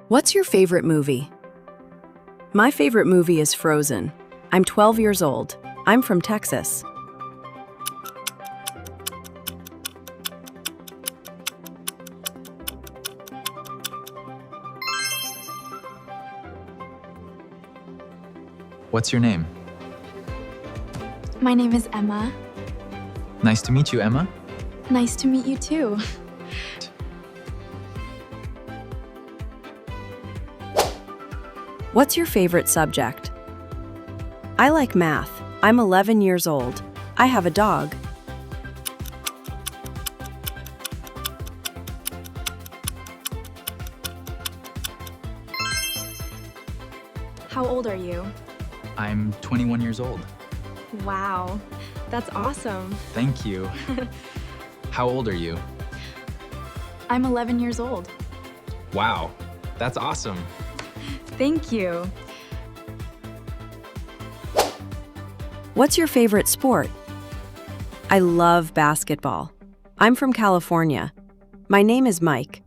What's your favorite movie? My favorite movie is Frozen. I'm 12 years old. I'm from Texas. What's your name? My name is Emma. Nice to meet you, Emma. Nice to meet you too. What's your favorite subject? I like math. I'm 11 years old. I have a dog. How old are you? I'm 21 years old. Wow, that's awesome. Thank you. How old are you? I'm 11 years old. Wow, that's awesome. Thank you. What's your favorite sport? I love basketball. I'm from California. My name is Mike.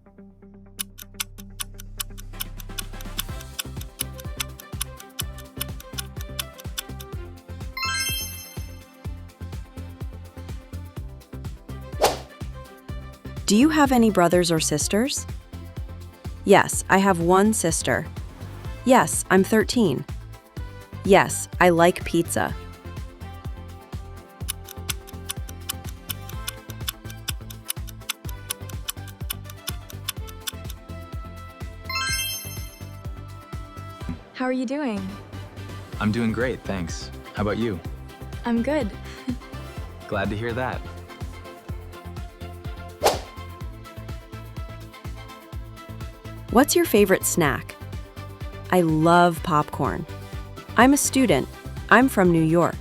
Do you have any brothers or sisters? Yes, I have one sister. Yes, I'm 13. Yes, I like pizza. How are you doing? I'm doing great, thanks. How about you? I'm good. Glad to hear that. What's your favorite snack? I love popcorn. I'm a student. I'm from New York.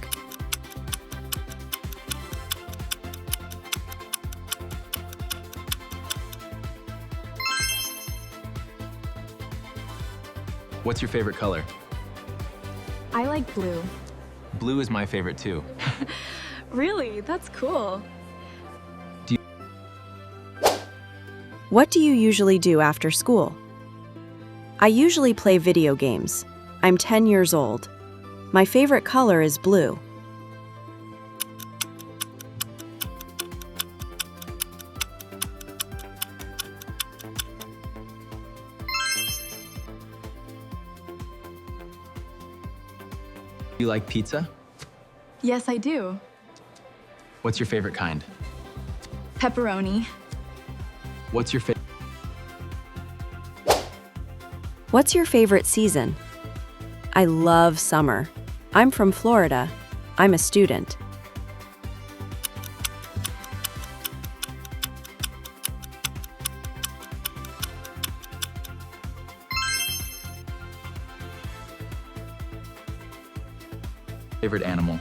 What's your favorite color? I like blue. Blue is my favorite too. Really? That's cool. What do you usually do after school? I usually play video games. I'm 10 years old. My favorite color is blue. You like pizza? Yes, I do. What's your favorite kind? Pepperoni. What's your favorite? What's your favorite season? I love summer. I'm from Florida. I'm a student. Favorite animal?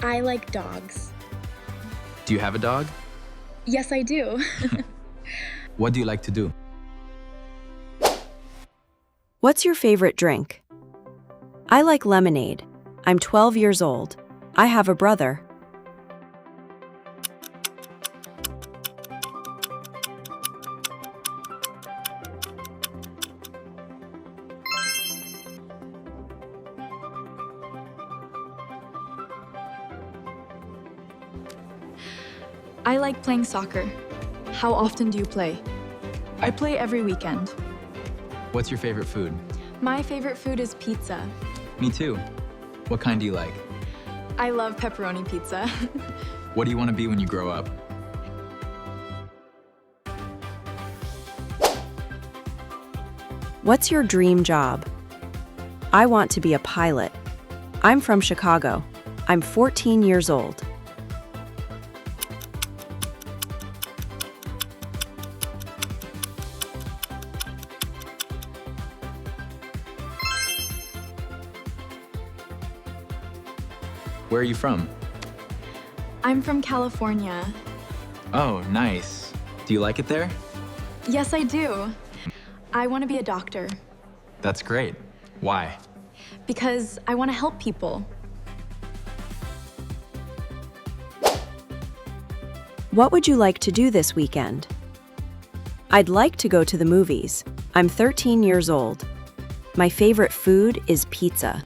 I like dogs. Do you have a dog? Yes, I do. What do you like to do? What's your favorite drink? I like lemonade. I'm 12 years old. I have a brother. I like playing soccer. How often do you play? I play every weekend. What's your favorite food? My favorite food is pizza. Me too. What kind do you like? I love pepperoni pizza. What do you want to be when you grow up? What's your dream job? I want to be a pilot. I'm from Chicago. I'm 14 years old. Where are you from? I'm from California. Oh, nice. Do you like it there? Yes, I do. I want to be a doctor That's great. Why? because I want to help people. What would you like to do this weekend? I'd like to go to the movies. I'm 13 years old. My favorite food is pizza.